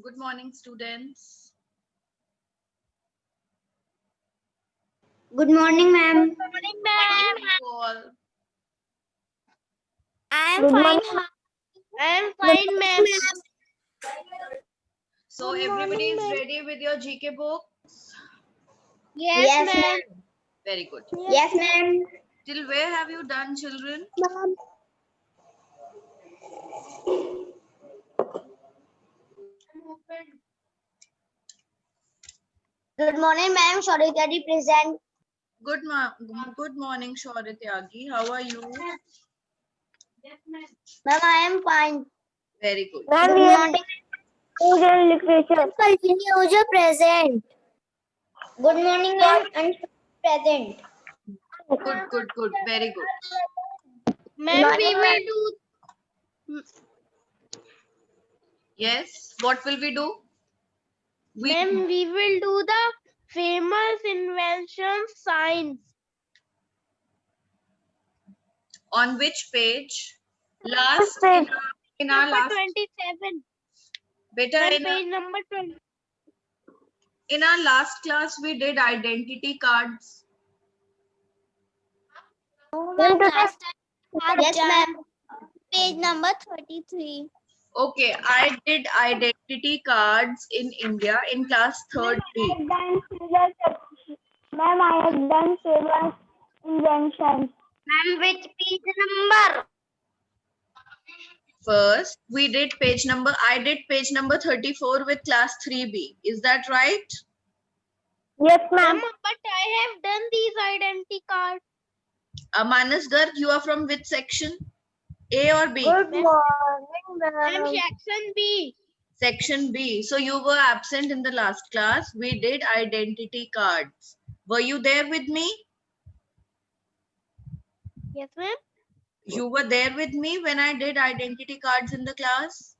Good morning, students. Good morning, ma'am. Good morning, How ma'am. are you all? I am Good fine. morning. I am Good fine, ma'am. morning, So Good everybody morning, is ma'am. ready with your GK book? Yes, Yes, ma'am. ma'am. Very good. Yes, ma'am. Till where have you done, children? Ma'am. Good morning, ma'am. Sorry, Daddy present. Good morning, Shaurya Tyagi. How are you? Ma'am, I am fine. Very good. Ma'am, good morning. Usual literature. Continue your present. Good morning, ma'am. And present. Good. Very good. Ma'am, we will do. Yes. What will we do? Ma'am, we will do the famous invention science. On which page? Last Last page. in our Number last 27. beta Ma'am, page number 20. in our last class we did identity cards. Ma'am, last time. Yes, ma'am. Page number 33. Okay, I did identity cards in India in class 3rd B. Ma'am, I have done several inventions. Ma'am, which page number? First, I did page number 34 with class 3B. Is that right? Yes, Ma'am, ma'am. but I have done these identity cards. Manas Garg, you are from which section? A or B? Good Ma'am, morning, I'm ma'am. section B. Section B. So you were absent in the last class. We did identity cards. Were you there with me? Yes, ma'am. You were there with me when I did identity cards in the class?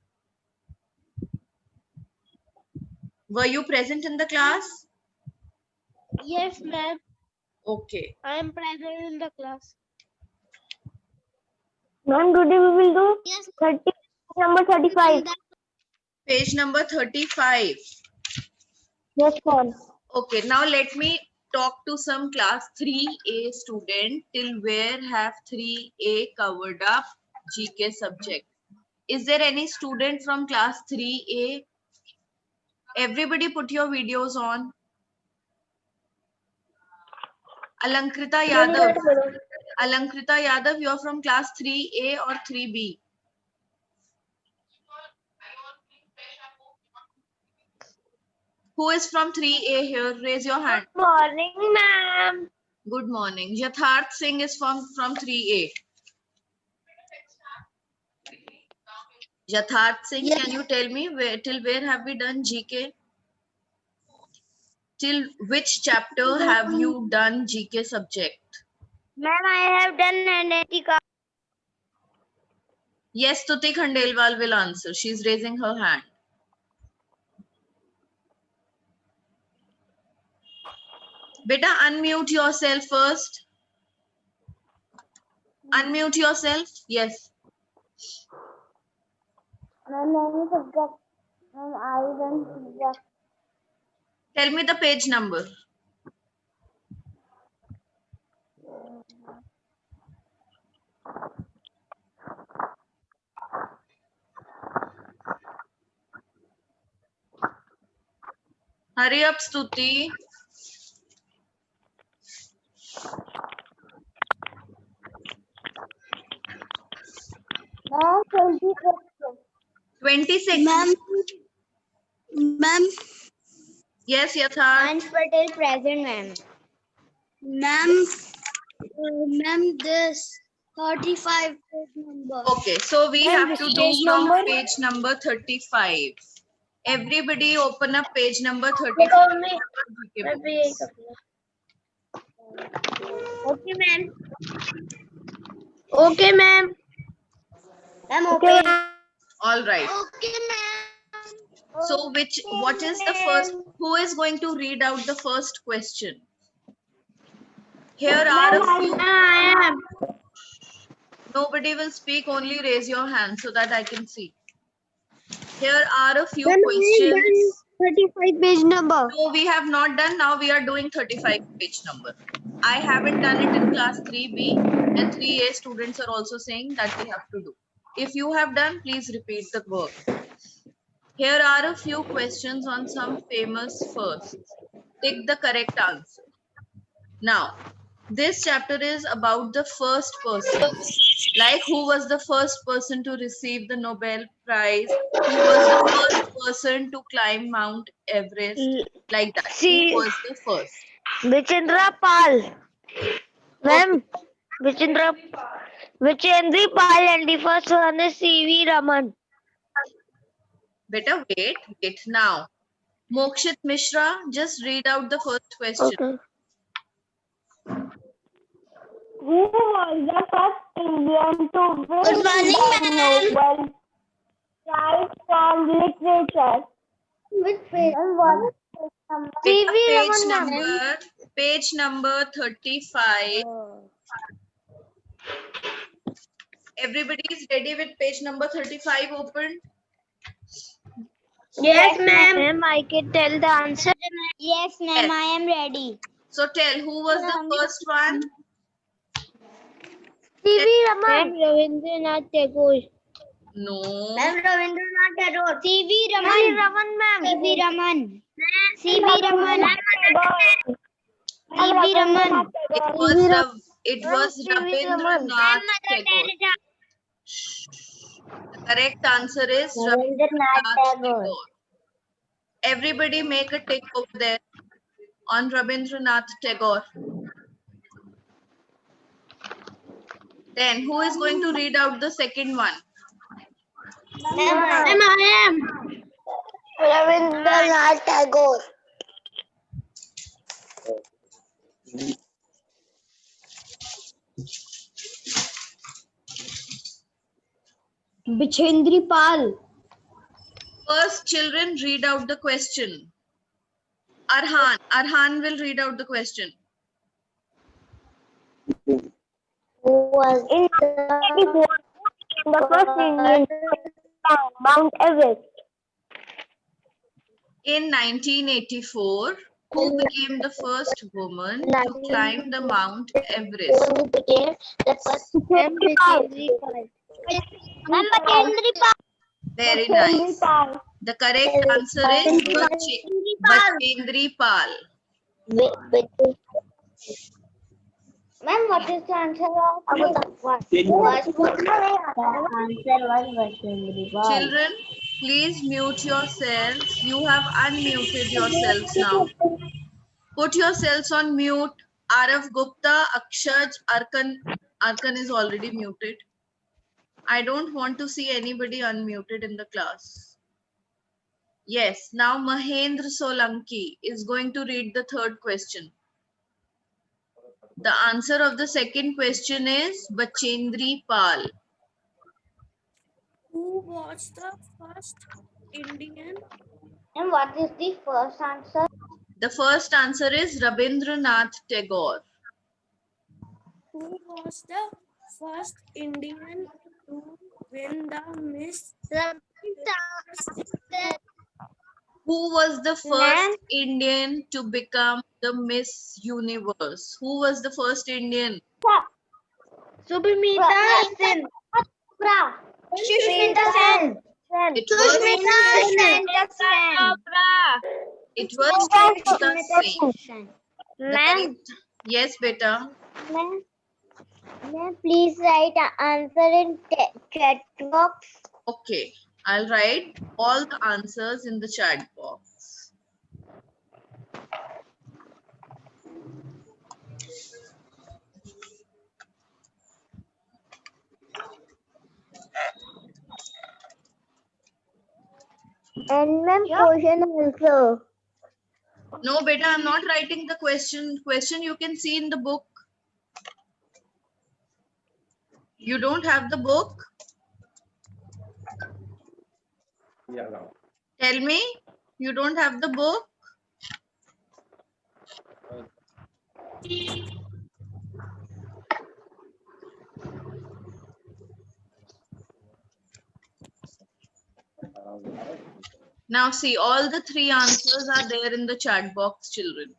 Were you present in the class? Yes, ma'am. Okay. I am present in the class. Ma'am, today we will do 30, number 35. Page number 35. Yes, ma'am. Okay, now let me talk to some class 3A student. Till where have 3A covered up GK subject? Is there any student from class 3A? Everybody put your videos on. Alankrita Yadav. Alankrita Yadav, you're from class 3A or 3B? Who is from 3A here? Raise your hand. Morning, ma'am. Good morning. Yatharth Singh is from 3A. Yatharth Singh, Yes. can you tell me till where have we done GK? Till which chapter have you done GK subject? Ma'am, I have done identity card. Yes, Tuti Khandelwal will answer. She's raising her hand. Beta, unmute yourself first. Unmute yourself. Yes. Ma'am, any subject. Ma'am, I done subject. Tell me the page number. Hurry up, Stuti. Ma'am, 26. 26. Ma'am, Yes, Yatharth. Ansh Patel present, ma'am. Ma'am, this 35 page number. Okay, so we Ma'am, have this to do page from number? page number 35. Everybody open up page number Okay, 35. ma'am. Okay, ma'am. Ma'am, okay. All right. Okay, ma'am. So what is the first, who is going to read out the first question? Here are a few. I am. Nobody will speak, only raise your hand so that I can see. Here are a few questions. 35 page number. No, we have not done. Now we are doing 35 page number. I haven't done it in class 3B, and 3A students are also saying that they have to do. If you have done, please repeat the work. Here are a few questions on some famous firsts. Take the correct answer. Now, this chapter is about the first person. Like, who was the first person to receive the Nobel Prize? Who was the first person to climb Mount Everest? Like that. Who was the first? Vichendra Pal. Ma'am, Vichendra Pal, and the first one is C.V. Raman. Better wait now. Mokshit Mishra, just read out the first question. Okay. Who was the first Indian to win Good morning, the Nobel Prize for Literature? Which page? Beta, page number 35. Everybody is ready with page number 35 open? Yes, ma'am. Ma'am, I can tell the answer. Yes, ma'am. Yes. I am ready. So tell, who was the first one? C.V. Raman. Ma'am, Rabindranath Tagore. No. Ma'am, Rabindranath Tagore. C.V. Raman. C.V. Raman, ma'am. C.V. Raman. C.V. Raman. C.V. Raman. It was Rabindranath Tagore. The correct answer is Rabindranath Tagore. Everybody make a tick over there on Rabindranath Tagore. Then who is going to read out the second one? Ma'am, I am. Rabindranath Tagore. Vichendra Pal. First, children, read out the question. Arhan will read out the question. Who was the first Indian to Mount Everest? In 1984, who became the first woman to climb the Mount Everest? Who became the first Vichendra Pal. Very nice. The correct answer is Bachendri Pal. Ma'am, what is the answer of the answer was Vichendra Pal. Children, please mute yourselves. You have unmuted yourselves now. Put yourselves on mute. Arav Gupta, Akshaj, Arkan is already muted. I don't want to see anybody unmuted in the class. Yes, now Mahendra Solanki is going to read the third question. The answer of the second question is Bachendri Pal. Who was the first Indian? And what is the first answer? The first answer is Rabindranath Tagore. Who was the first Indian to win the Miss? Who was the first Indian to become the Miss Universe? Who was the first Indian? Subhimita Sen. It was Sushmita Sen. Ma'am, Yes, beta. ma'am, please write an answer in chat box. Okay, I'll write all the answers in the chat box. And ma'am, question also. No, beta, I'm not writing the question. Question you can see in the book. You don't have the book? Tell me, you don't have the book? Now see, all the three answers are there in the chat box, children.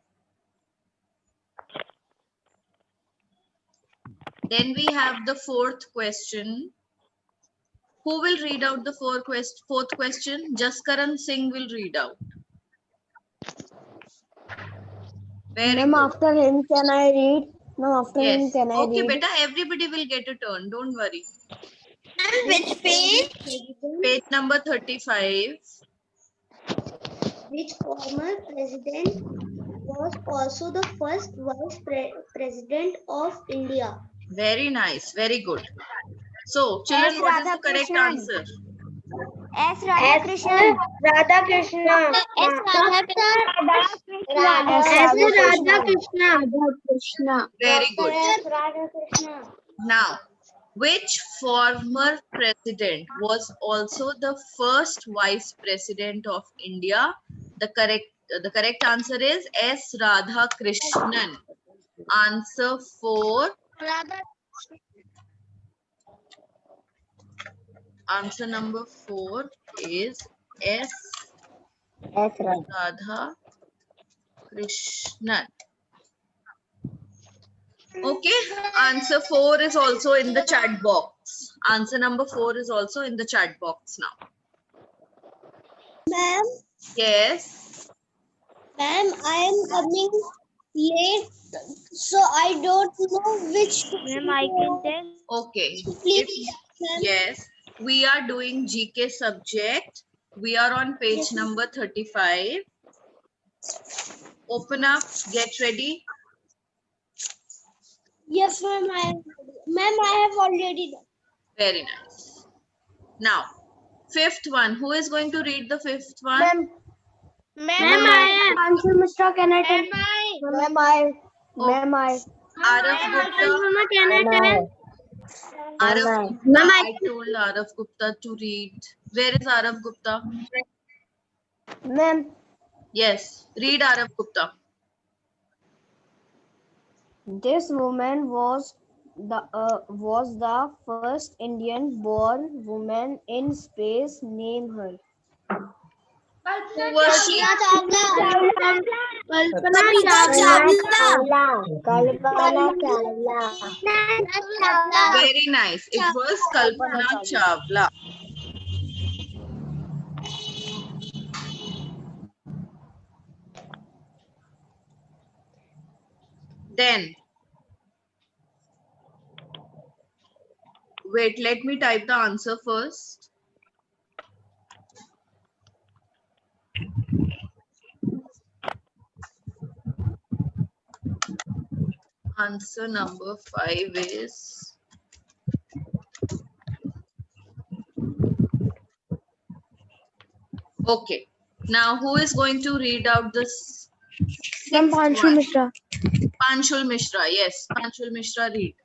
Then we have the fourth question. Who will read out the fourth question? Jaskaran Singh will read out. Very Ma'am, good. after him, can I read? Ma'am, after him, Yes. can I Okay, read? beta, everybody will get a turn. Don't worry. Which page? Page number 35. Which former president was also the first president of India? Very nice. Very good. So, children, what is the correct answer? S. Radhakrishnan. Radhakrishnan. S. Radhakrishnan. Very good. Radhakrishnan. Now, which former president was also the first vice president of India? The correct answer is S. Radhakrishnan. Answer 4. Answer number 4 is S. Radhakrishnan. Okay, answer 4 is also in the chat box. Answer number 4 is also in the chat box now. Ma'am, Yes. ma'am, I am coming late, so I don't know which. Ma'am, I can tell. Okay. Please, ma'am. Yes, we are doing GK subject. We are on page number 35. Open up, get ready. Yes, ma'am. Ma'am, I have already done. Very nice. Now, fifth one. Who is going to read the fifth one? Ma'am, I am. Answer, Mr. Can I tell? Ma'am, I. Ma'am, I. Arav Gupta. Can I tell? Arav Gupta. I told Arav Gupta to read. Where is Arav Gupta? Ma'am, Yes, read Arav Gupta. this woman was the first Indian-born woman in space. Name her. Who was she? Very nice. It was Kalpana Chawla. Then, wait, let me type the answer first. Answer number 5 is okay. Now, who is going to read out this? Panchul Mishra. Panchul Mishra. Yes, Panchul Mishra, read.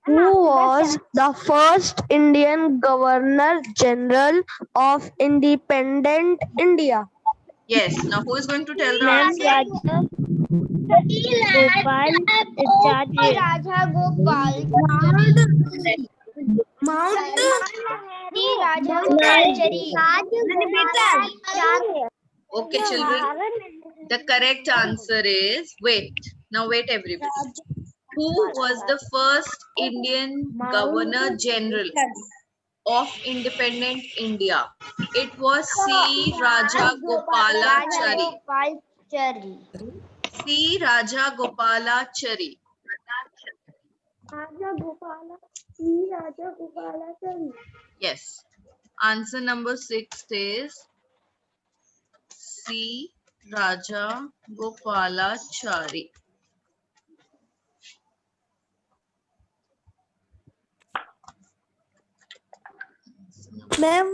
Who was the first Indian Governor General of independent India? Yes. Now, who is going to tell the answer? Raja Gopal. Okay, children. The correct answer is, wait. Now, wait, everybody. Who was the first Indian Governor General of independent India? It was C. Raja Gopalachari. C. Raja Gopalachari. Yes. Answer number 6 is C. Raja Gopalachari. Ma'am,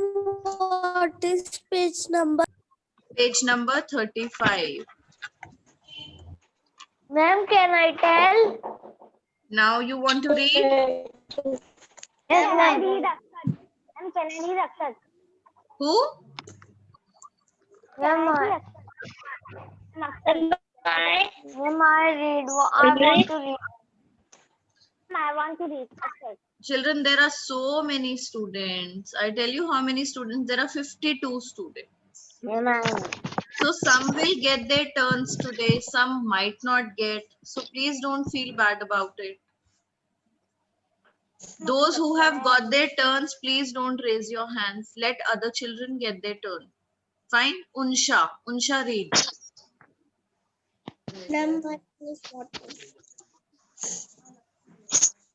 what is page number? Page number 35. Ma'am, can I tell? Now you want to read? Yes, ma'am. Can I read Akshat? Who? Ma'am, I read. I want to read. I want to read. Children, there are so many students. I tell you how many students. There are 52 students. So some will get their turns today, some might not get. So please don't feel bad about it. Those who have got their turns, please don't raise your hands. Let other children get their turn. Fine? Unsha. Unsha, read.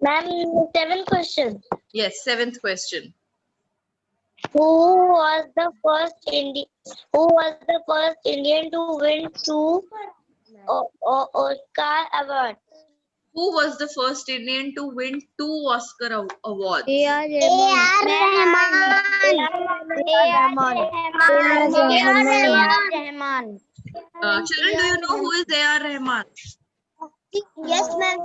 Ma'am, 7 questions. Yes, 7th question. Who was the first Indian to win 2 Oscar awards? Who was the first Indian to win 2 Oscar awards? A.R. Rahman. Children, do you know who is A.R. Rahman? Yes, ma'am.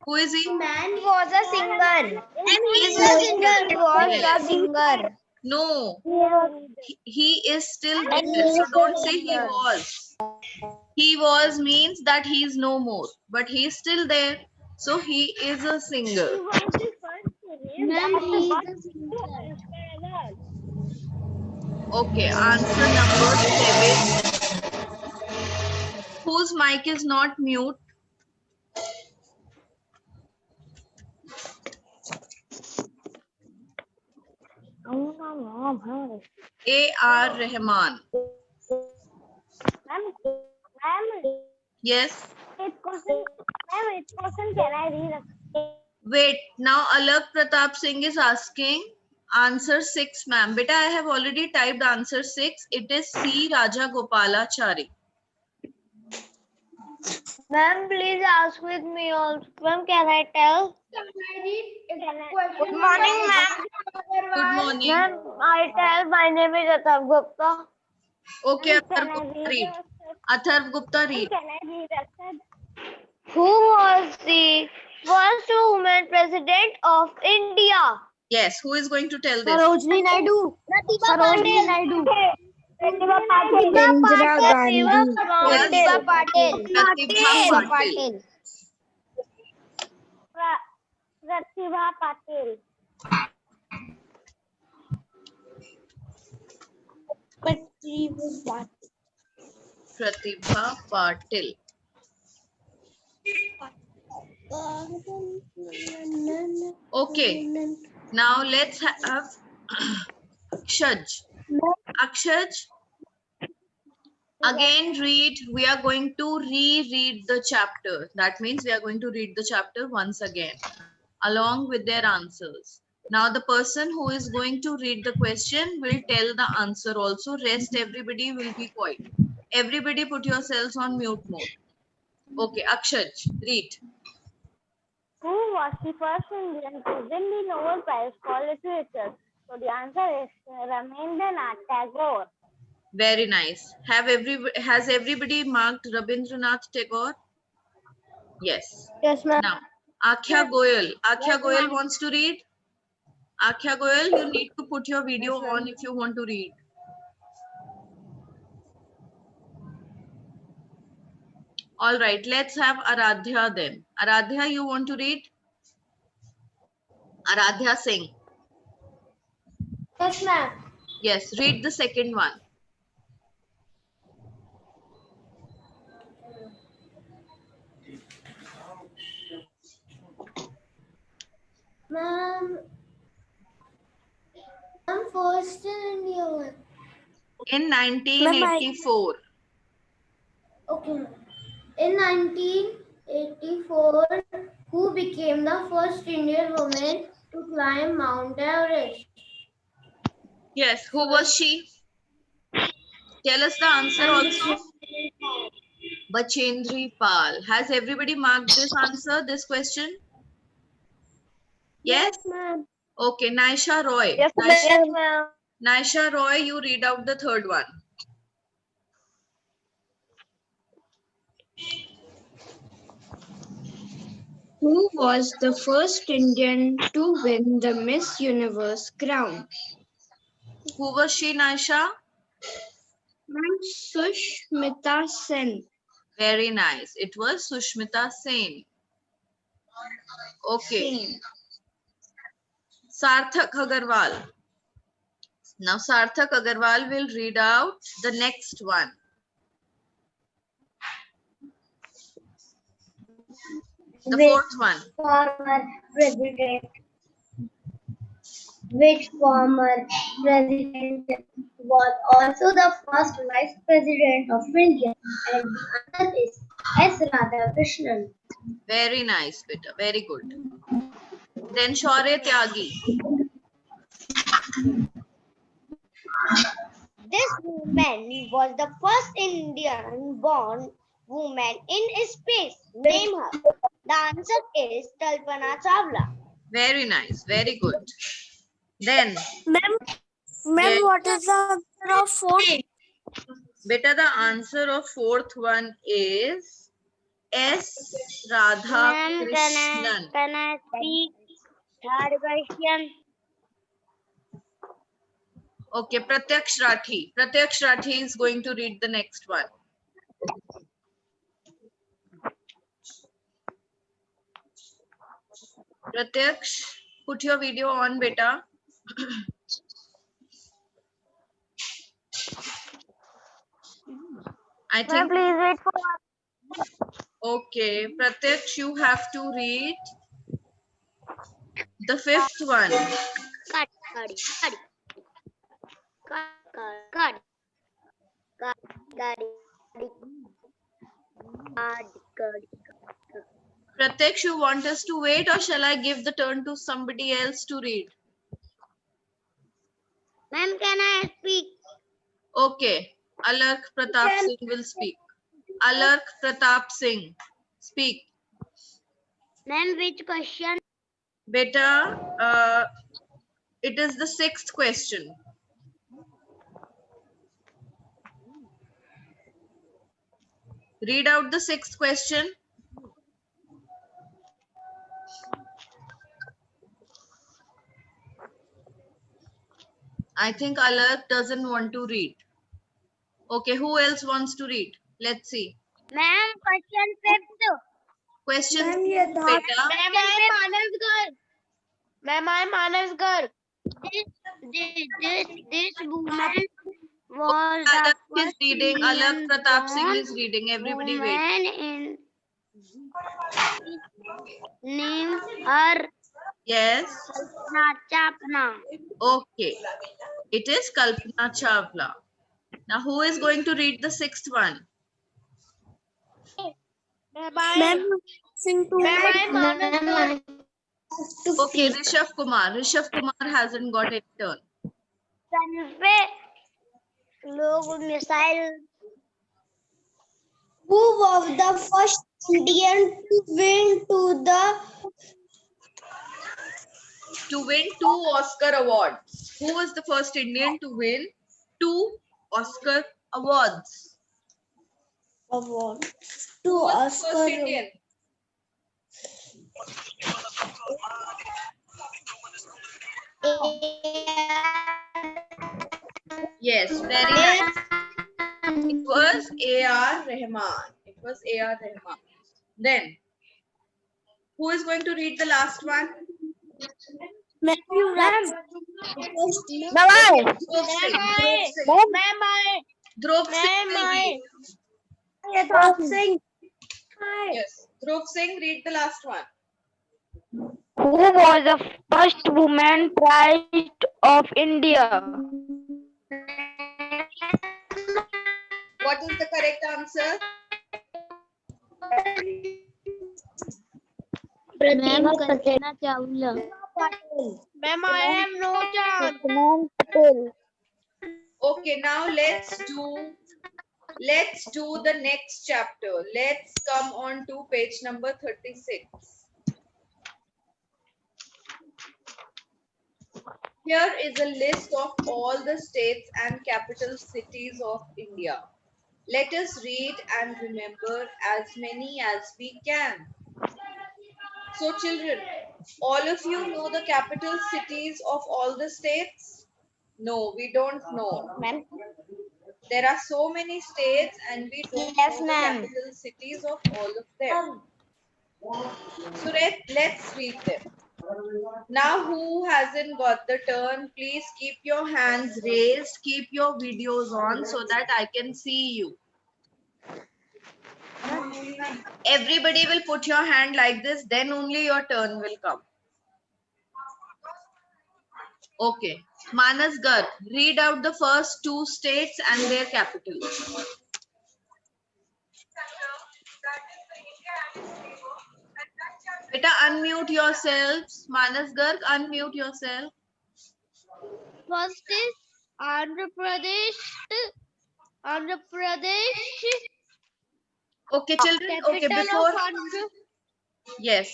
Who is he? Man was a singer. He is a singer. Yes. singer. No, he is still there. So don't say he was. He was means that he is no more, but he is still there. So he is a singer. Okay, answer number 7. Whose mic is not mute? A.R. Rahman. Yes. Which question can I read? Wait, now Alak Pratap Singh is asking answer 6, ma'am. Beta, I have already typed answer 6. It is C. Raja Gopalachari. Ma'am, please ask with me also. Ma'am, can I tell? Good morning, ma'am. Good morning. Ma'am, I tell my name is Atharv Gupta. Okay, Atharv Gupta, read. Atharv Gupta, read. Who was the first woman president of India? Yes, who is going to tell this? Sarojini Naidu. Sarojini Naidu. Indira Gandhi. Pratibha Patil. Patil. Pratibha Patil. Pratibha Patil. Okay, now let's have Akshaj. Akshaj, again read. We are going to reread the chapter. That means we are going to read the chapter once again along with their answers. Now the person who is going to read the question will tell the answer also. Rest everybody will be quiet. Everybody put yourselves on mute mode. Okay, Akshaj, read. Who was the first Indian to win the Nobel Prize for Literature? So the answer is Rabindranath Tagore. Very nice. Has everybody marked Rabindranath Tagore? Yes. Yes, ma'am. Now, Akhya Goyal. Akhya Goyal wants to read. Akhya Goyal, you need to put your video on if you want to read. All right, let's have Aradhya then. Aradhya, you want to read? Aradhya Singh. Yes, ma'am. Yes, read the second one. Ma'am, I'm first in India. In 1984. Okay. In 1984, who became the first Indian woman to climb Mount Everest? Yes, who was she? Tell us the answer also. Bachendri Pal. Has everybody marked this answer, this question? Yes? ma'am. Okay, Naisha Roy. Yes, ma'am. Naisha Roy, you read out the third one. Who was the first Indian to win the Miss Universe crown? Who was she, Naisha? Sushmita Sen. Very nice. It was Sushmita Sen. Okay. Sarthak Agarwal. Now Sarthak Agarwal will read out the next one. The fourth one. Former president. Which former president was also the first vice president of India, and the other is S. Radhakrishnan. Very nice, beta. Very good. Then Shaurya Tyagi. This woman was the first Indian-born woman in space. Name her. The answer is Kalpana Chawla. Very nice. Very good. Then, Ma'am, yes. what is the answer of fourth? Beta, the answer of fourth one is S. Radha Krishnan. Can I speak? Third question. Okay, Pratyaksh Rathi. Pratyaksh Rathi is going to read the next one. Pratyaksh, put your video on, beta. I think. Please wait for. Okay, Pratyaksh, you have to read the fifth one. Pratyaksh, you want us to wait or shall I give the turn to somebody else to read? Ma'am, can I speak? Okay, Alark Pratap Singh will speak. Alark Pratap Singh, speak. Ma'am, which question? Beta, it is the sixth question. Read out the sixth question. I think Alark doesn't want to read. Okay, who else wants to read? Let's see. Ma'am, question fifth. Question Ma'am, six, ये था- beta. Ma'am, I'm Manav's girl. This woman was the Alark is first reading. Alark Pratap Singh Indian-born is reading. Everybody wait. woman in name her Yes. Chapna. Okay. It is Kalpana Chawla. Now, who is going to read the sixth one? Ma'am, Okay, Rishabh Kumar. Rishabh Kumar hasn't got a turn. पे लोग missile Who was the first Indian to win two Oscar awards. Who was the first Indian to win 2 Oscar awards? award? Who was the first Indian? Yes, very nice. It was A.R. Rahman. It was A.R. Rahman. Then, who is going to read the last one? Ma'am, Dhruv Singh will read. Yes, Dhruv Singh, read the last one. Who was the first woman pride of India? What is the correct answer? Kalpana Chawla. Ma'am, I have no chance. Okay, now let's do the next chapter. Let's come on to page number 36. Here is a list of all the states and capital cities of India. Let us read and remember as many as we can. So children, all of you know the capital cities of all the states? No, we don't know. Ma'am. There are so many states and we don't Yes, know the ma'am. capital cities of all of them. So let's read them. Now, who hasn't got the turn, please keep your hands raised, keep your videos on so that I can see you. Everybody will put your hand like this, then only your turn will come. Okay. Manas Garg, read out the first two states and their capitals. Beta, unmute yourselves. Manas Garg, unmute yourself. First is Andhra Pradesh. Andhra Pradesh. Okay, children. Okay, Capital before. of Andhra. Yes.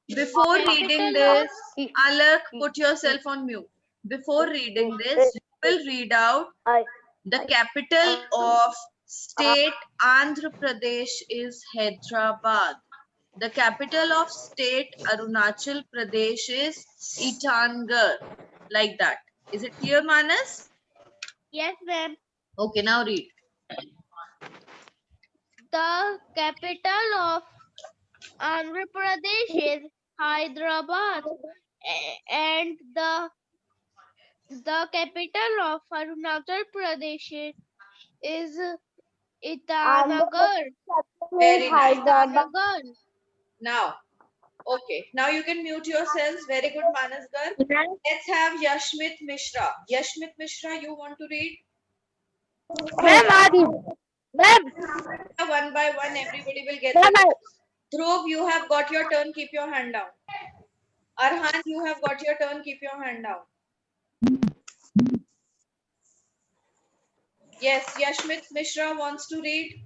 Before reading Capital of. this, Alak, put yourself on mute. Before reading this, you will read out the capital of state Andhra Pradesh is Hyderabad. The capital of state Arunachal Pradesh is Itanagar. Like that. Is it clear, Manas? Yes, ma'am. Okay, now read. The capital of Andhra Pradesh is Hyderabad, and the capital of Arunachal Pradesh is Itanagar. Very nice. Itanagar. Now, okay. Now you can mute yourselves. Very good, Manas Garg. Let's have Yashmit Mishra. Yashmit Mishra, you want to read? Ma'am. One by one, everybody will get the turn. Dhruv, you have got your turn. Keep your hand down. Arhan, you have got your turn. Keep your hand down. Yes, Yashmit Mishra wants to read.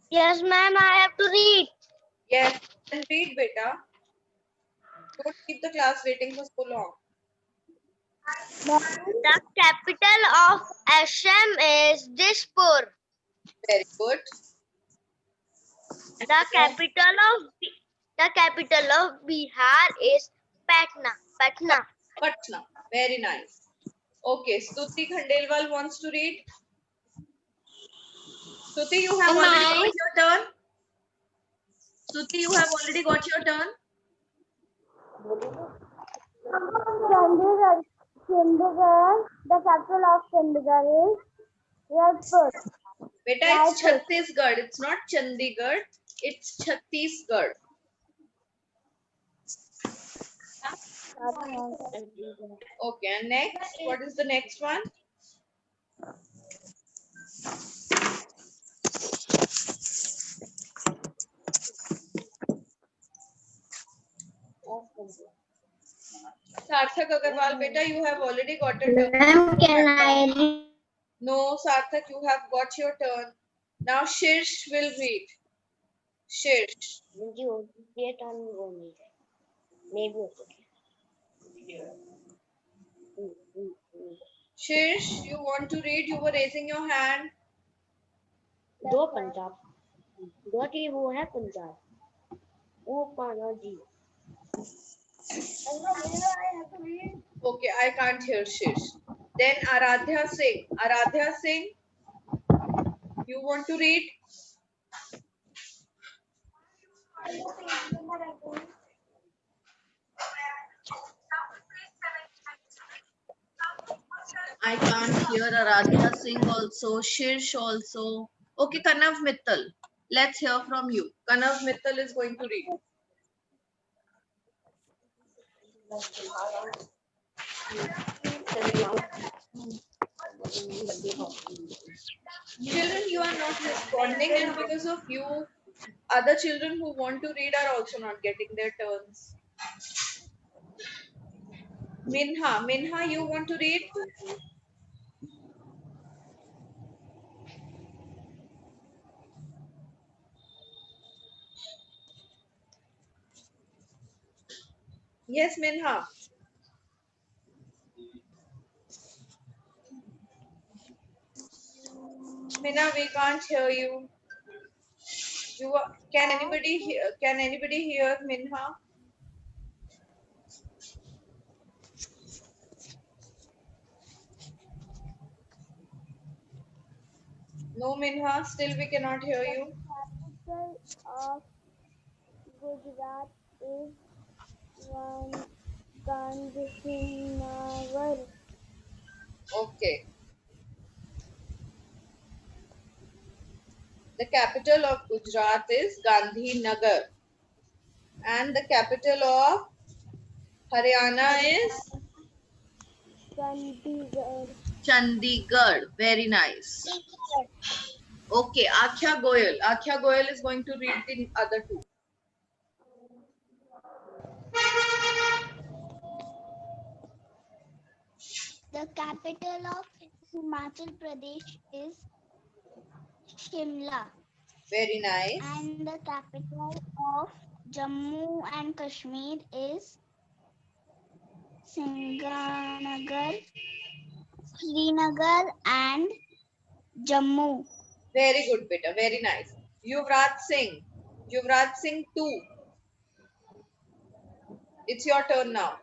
Yes, ma'am, I have to read. Yes, then read, beta. Don't keep the class waiting for so long. The capital of Assam is Dispur. Very good. The capital of Bihar is Patna. Patna. Very nice. Okay, Stuti Khandelwal wants to read. Stuti, you have already got your turn. Stuti, you have already got your turn. Chandigarh. The capital of Chandigarh is Rajput. Beta, it's Chhattisgarh. It's not Chandigarh. It's Chhattisgarh. Okay, and next, what is the next one? Sarthak Agarwal, beta, you have already got a turn. Ma'am, can I read? No, Sarthak, you have got your turn. Now Shirsh will read. Shirsh. Shirsh, you want to read? You were raising your hand. दो पंजाब दो की वो है पंजाब वो पाना जी Okay, I can't hear Shirsh. Then Aradhya Singh. Aradhya Singh, you want to read? I can't hear Aradhya Singh also, Shirsh also. Okay, Kanav Mittal. Let's hear from you. Kanav Mittal is going to read. Children, you are not responding, and because of you, other children who want to read are also not getting their turns. Minha, you want to read? Yes, Minha. Minha, we can't hear you. Can anybody hear? Can anybody hear Minha? No, Minha. Still, we cannot hear you. capital of Gujarat is Gandhinagar. Okay. The capital of Gujarat is Gandhinagar. And the capital of Haryana is Chandigarh. Chandigarh. Very nice. Okay, Akhya Goyal. Akhya Goyal is going to read the other two. The capital of Himachal Pradesh is Shimla. Very nice. And the capital of Jammu and Kashmir is Srinagar and Jammu. Very good, beta. Very nice. Yuvraj Singh. Yuvraj Singh 2. It's your turn now.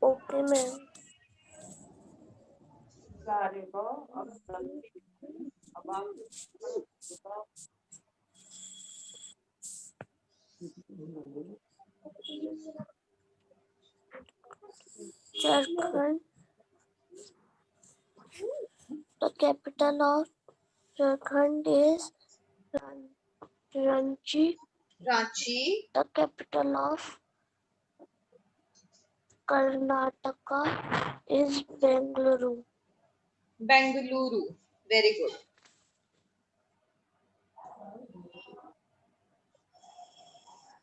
Okay, ma'am. Jharkhand. The capital of Jharkhand is Ranchi. Ranchi. The capital of Karnataka is Bengaluru. Bengaluru. Very good.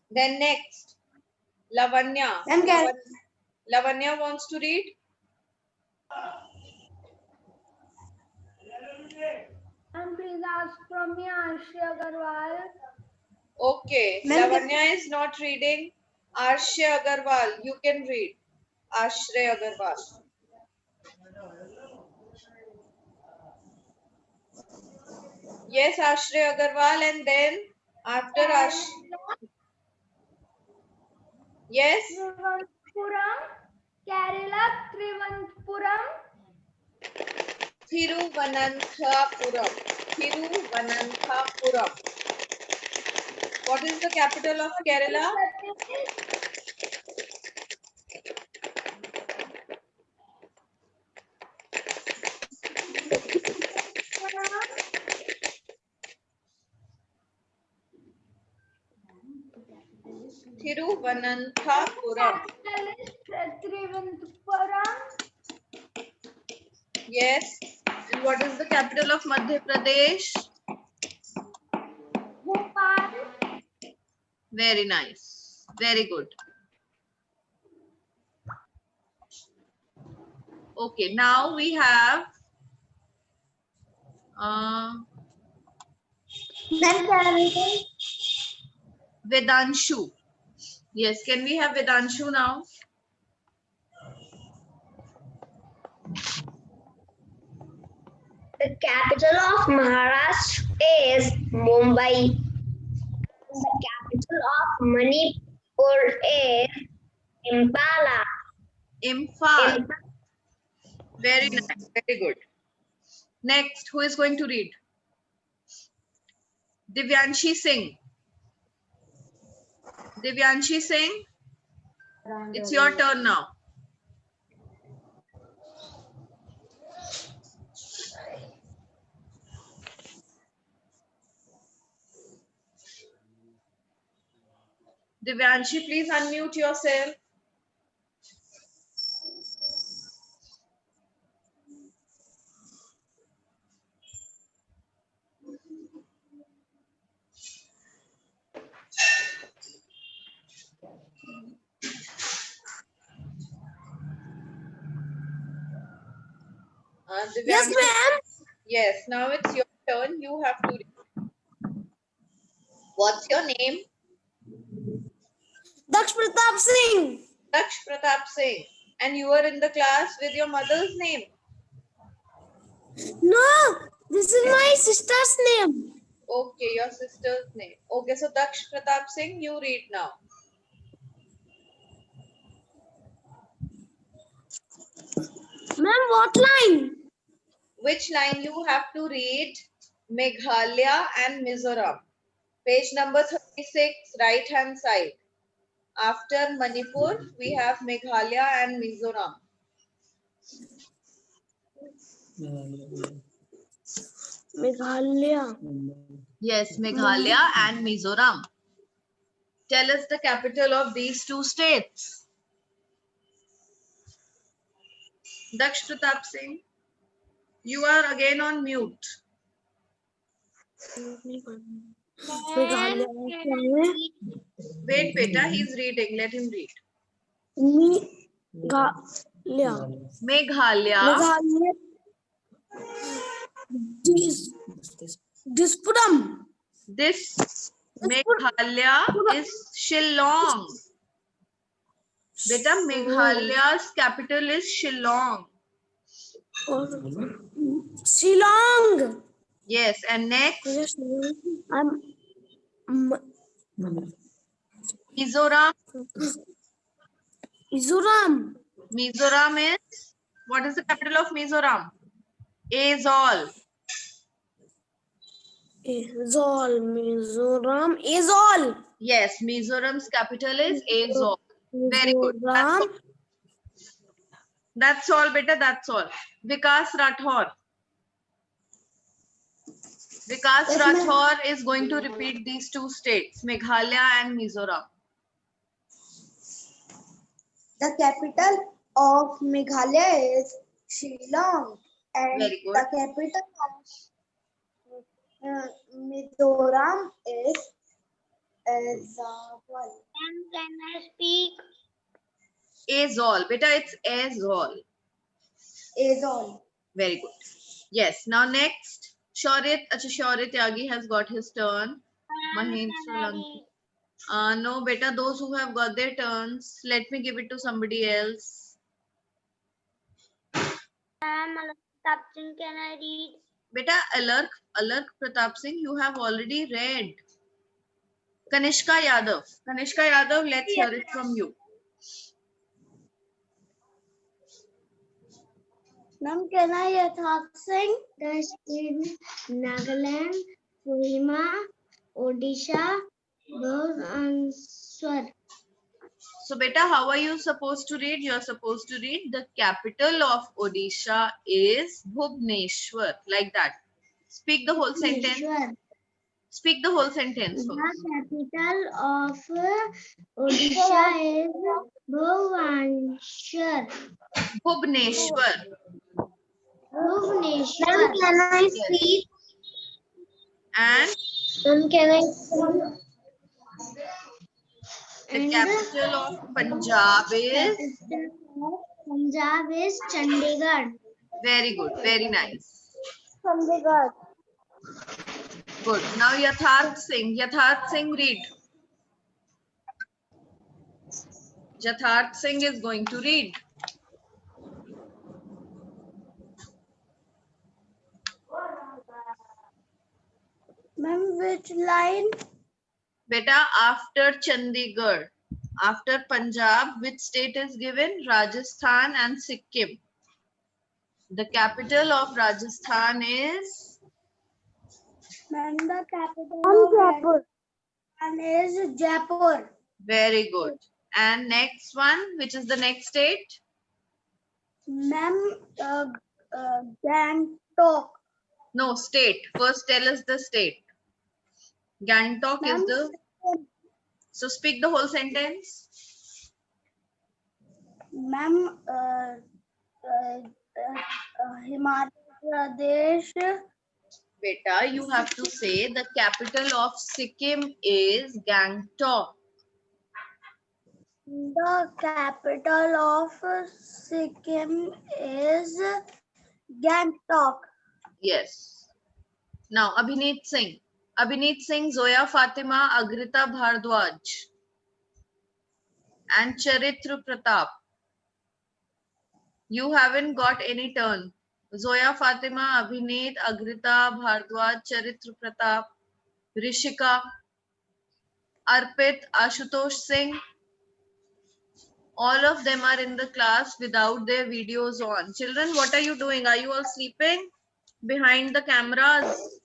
Then next, Lavanya. Lavanya wants to read. And please ask from me, Ashya Agarwal. Okay. Lavanya is not reading. Arshya Agarwal. You can read. Ashray Agarwal. Yes, Ashray Agarwal, and then after Ash. Yes. Trivandrum, Kerala, Trivandrum. Thiruvananthapuram. Thiruvananthapuram. What is the capital of Kerala? Thiruvananthapuram. Trivandrum. Yes. And what is the capital of Madhya Pradesh? Bhopal. Very nice. Very good. Okay, now we have Vedanshu. Yes, can we have Vedanshu now? The capital of Maharashtra is Mumbai. The capital of Manipur is Impala. Imphal. Very nice. Very good. Next, who is going to read? Divyanshi Singh. Divyanshi Singh, it's your turn now. Divyanshi, please unmute yourself. Yes, ma'am. Yes, now it's your turn. You have to read. What's your name? Daksh Pratap Singh. Daksh Pratap Singh. And you are in the class with your mother's name? No, this is my sister's name. Okay, your sister's name. Okay, so Daksh Pratap Singh, you read now. Ma'am, what line? Which line you have to read? Meghalaya and Mizoram. Page number 30. 6, right hand side. After Manipur, we have Meghalaya and Mizoram. Meghalaya. Yes, Meghalaya and Mizoram. Tell us the capital of these two states. Daksh Pratap Singh, you are again on mute. Meghalaya. Wait, beta, he's reading. Let him read. Meghalaya. Meghalaya. Meghalaya. Disputam. This Meghalaya is Shillong. Beta, Meghalaya's capital is Shillong. Shillong. Yes, and next, Mizoram. Mizoram. Mizoram is, what is the capital of Mizoram? Aizawl. Mizoram. Aizawl. Yes, Mizoram's capital is Aizawl. Very good. Mizoram. That's all, beta. That's all. Vikas Rathore. Vikas Rathore is going to repeat these two states, Meghalaya and Mizoram. The capital of Meghalaya is Shillong, and Very good. the capital of Mizoram is Aizawl. Can I speak? Aizawl. Beta, it's Aizawl. Aizawl. Very good. Yes. Now next, Shaurit. Shaurit Tyagi has got his turn. Mahendra Lanki. No, beta, those who have got their turns, let me give it to somebody else. Can I read? Beta, Alark Pratap Singh, you have already read. Kanishka Yadav. Kanishka Yadav, let's hear it from you. Ma'am, can I Yatharth Singh? The state Nagaland, Kohima, Odisha, Bhubaneswar. So, beta, how are you supposed to read? You are supposed to read the capital of Odisha is Bhubaneswar, like that. Speak the whole sentence. Speak the whole sentence The first. capital of Odisha is Bhubaneswar. Bhubaneswar. Bhubaneswar. Ma'am, can I speak? And Ma'am, can I speak? the capital of Punjab is Punjab is Chandigarh. very good, very nice. Chandigarh. Good. Now Yatharth Singh, read. Yatharth Singh is going to read. Ma'am, which line? Beta, after Chandigarh, after Punjab, which state is given? Rajasthan and Sikkim. The capital of Rajasthan is? Ma'am, the capital of Jaipur. And is Jaipur. Very good. And next one, which is the next state? Ma'am, Gangtok. No, state. First tell us the state. Gangtok is the... So speak the whole sentence. Ma'am, Himachal Pradesh. Beta, you have to say the capital of Sikkim is Gangtok. The capital of Sikkim is Gangtok. Yes. Now, Abhineet Singh. Abhineet Singh, Zoya Fatima, Agrita Bhardwaj, and Charitra Pratap. You haven't got any turn. Zoya Fatima, Abhineet, Agrita Bhardwaj, Charitra Pratap, Rishika, Arpit, Ashutosh Singh. All of them are in the class without their videos on. Children, what are you doing? Are you all sleeping behind the cameras?